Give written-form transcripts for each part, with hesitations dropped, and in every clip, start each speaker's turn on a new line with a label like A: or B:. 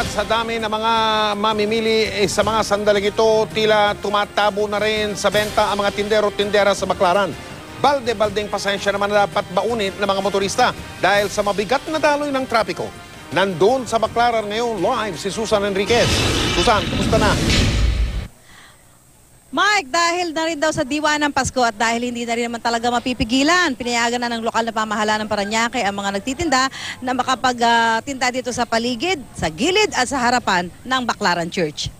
A: At sa dami ng mga mamimili sa mga sandaling ito, tila tumatabo na rin sa benta ang mga tindero-tindera sa Baclaran. Balde-baldeng pasensya naman na dapat baunin ng mga motorista dahil sa mabigat na daloy ng trapiko. Nandun sa Baclaran ngayon live si Susan Enriquez. Susan, kumusta na?
B: Mike, dahil na rin daw sa diwa ng Pasko at dahil hindi na rin naman talaga mapipigilan, pinayagan na ng lokal na pamahalaan ng Parañaque ang mga nagtitinda na makapagtinda dito sa paligid, sa gilid at sa harapan ng Baclaran Church.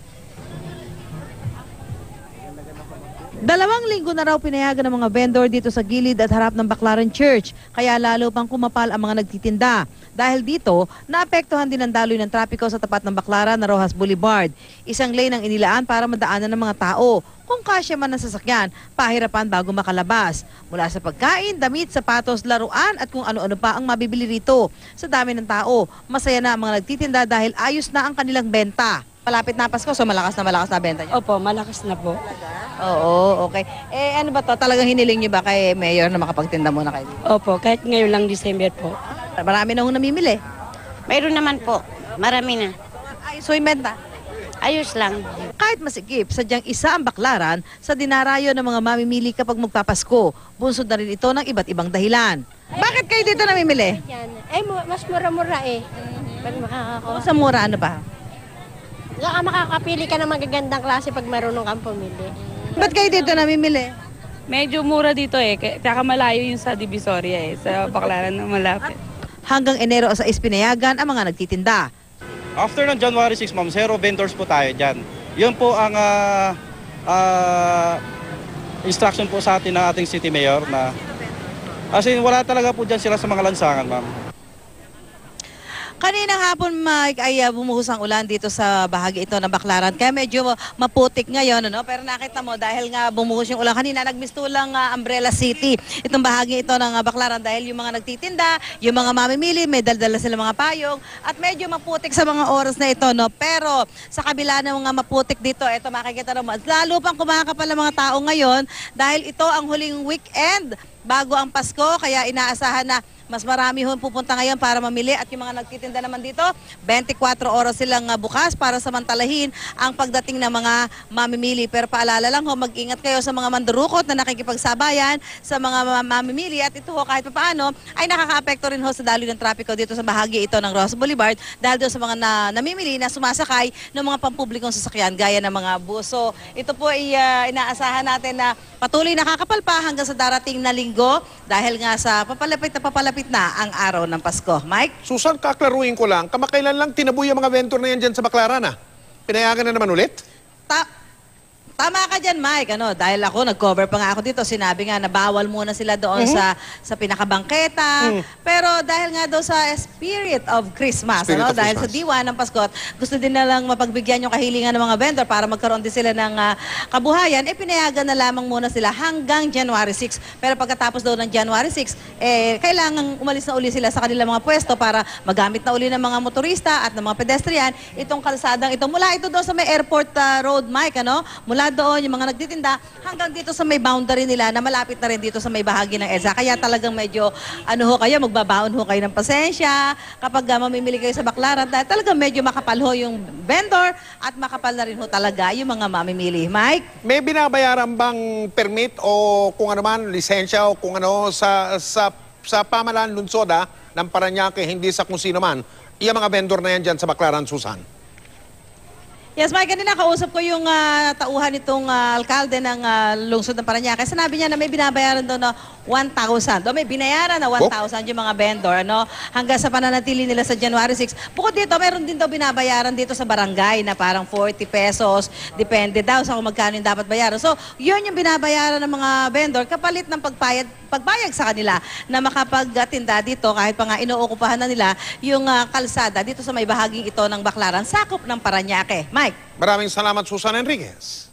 B: 2 linggo na raw pinayagan ng mga vendor dito sa gilid at harap ng Baclaran Church, kaya lalo pang kumapal ang mga nagtitinda. Dahil dito, naapektuhan din ang daloy ng trapiko sa tapat ng Baclaran na Rojas Boulevard. Isang lane ang inilaan para madaanan ng mga tao. Kung kasya man ang sasakyan, pahirapan bago makalabas. Mula sa pagkain, damit, sapatos, laruan at kung ano-ano pa ang mabibili rito. Sa dami ng tao, masaya na ang mga nagtitinda dahil ayos na ang kanilang benta. Malapit na Pasko, so malakas na benta niyo?
C: Opo, malakas na po.
B: Oo, okay. Eh ano ba to? Talagang hiniling niyo ba kay Mayor na makapagtinda muna kayo?
C: Opo, kahit ngayon lang December po.
B: Marami na hong namimili.
D: Mayroon naman po. Marami na.
B: Ayos so yung benta.
D: Ayos lang.
B: Kahit masikip, sadyang isa ang Baclaran sa dinarayo ng mga mamimili kapag magpapasko. Bunsod na rin ito ng iba't ibang dahilan. Bakit kayo dito namimili?
E: Mas mura-mura eh. Pag
B: O sa mura ano ba?
E: makakapili ka ng magagandang klase pag marunong kang pumili.
B: Ba't kayo dito namimili?
F: Medyo mura dito eh, kaya malayo yung sa Divisoria eh, sa Baclaran na malapit.
B: Hanggang Enero sa pinayagan ang mga nagtitinda.
G: After ng January 6, ma'am, 0 vendors po tayo dyan. Yun po ang instruction po sa atin ng ating City Mayor na as in, wala talaga po dyan sila sa mga lansangan, ma'am.
B: Kaninang hapon, Mike, ay bumuhos ang ulan dito sa bahagi ito ng Baclaran. Kaya medyo maputik ngayon, ano? Pero nakita mo, dahil nga bumuhos yung ulan kanina, nagmistulang Umbrella City. Itong bahagi ito ng Baclaran dahil yung mga nagtitinda, yung mga mamimili, may daldala sila mga payong at medyo maputik sa mga oras na ito, no? Pero sa kabila ng mga maputik dito, ito makikita naman, lalo pang kumakapal ang mga tao ngayon dahil ito ang huling weekend bago ang Pasko, kaya inaasahan na mas marami hong pupunta ngayon para mamili at yung mga nagtitinda naman dito, 24 oras silang bukas para samantalahin ang pagdating ng mga mamimili. Pero paalala lang ho, mag-ingat kayo sa mga mandurukot na nakikipagsabayan sa mga mamimili at ito ho kahit paano ay nakaka-apekto rin ho sa daloy ng trapiko dito sa bahagi ito ng Rojas Boulevard dahil doon sa mga namimili na sumasakay ng mga pampublikong sasakyan gaya ng mga bus. So ito po ay inaasahan natin na patuloy nakakapal pa hanggang sa darating na linggo dahil nga sa papalapit na ang araw ng Pasko. Mike?
A: Susan, kaklaruin ko lang, kamakailan lang tinaboy ang mga vendor na yan dyan sa Baclaran, ah? Pinayagan na naman ulit?
B: Tama ka dyan, Mike. Dahil ako, nag-cover pa nga ako dito. Sinabi nga na bawal muna sila doon sa pinakabangketa. Pero dahil nga doon sa spirit of Christmas, dahil sa diwa ng Pasko, gusto din na lang mapagbigyan yung kahilingan ng mga vendor para magkaroon din sila ng kabuhayan, pinayagan na lamang muna sila hanggang January 6. Pero pagkatapos daw ng January 6, kailangan umalis na uli sila sa kanilang mga pwesto para magamit na uli ng mga motorista at ng mga pedestrian itong kalsadang ito. Mula ito doon sa may airport road, Mike, mula doon yung mga nagtitinda hanggang dito sa may boundary nila na malapit na rin dito sa may bahagi ng EDSA. Kaya talagang medyo magbabaon ho kayo ng pasensya kapag mamimili kayo sa Baclaran dahil talagang medyo makapal ho yung vendor at makapal na rin ho talaga yung mga mamimili. Mike?
A: May binabayaran bang permit o kung ano man, lisensya o kung ano sa pamahalaan lungsod ng Parañaque, hindi sa kung sino man, yung mga vendor na yan dyan sa Baclaran, Susan?
B: Yes, Mike, kanina kausap ko yung tauhan nitong alkalde ng lungsod ng Parañaque. Sinabi niya na may binabayaran doon na 1,000. May binayaran na 1,000 yung mga vendor, hanggang sa pananatili nila sa January 6. Bukod dito, mayroon din daw binabayaran dito sa barangay na parang 40 pesos. Depende daw sa kung magkano yung dapat bayaran. So, yun yung binabayaran ng mga vendor kapalit ng pagbayag sa kanila na makapagtinda dito kahit pa nga inuokupahan na nila yung kalsada dito sa may bahaging ito ng Baclaran, sakop ng Parañaque. Mike?
A: Maraming salamat, Susan Enriquez.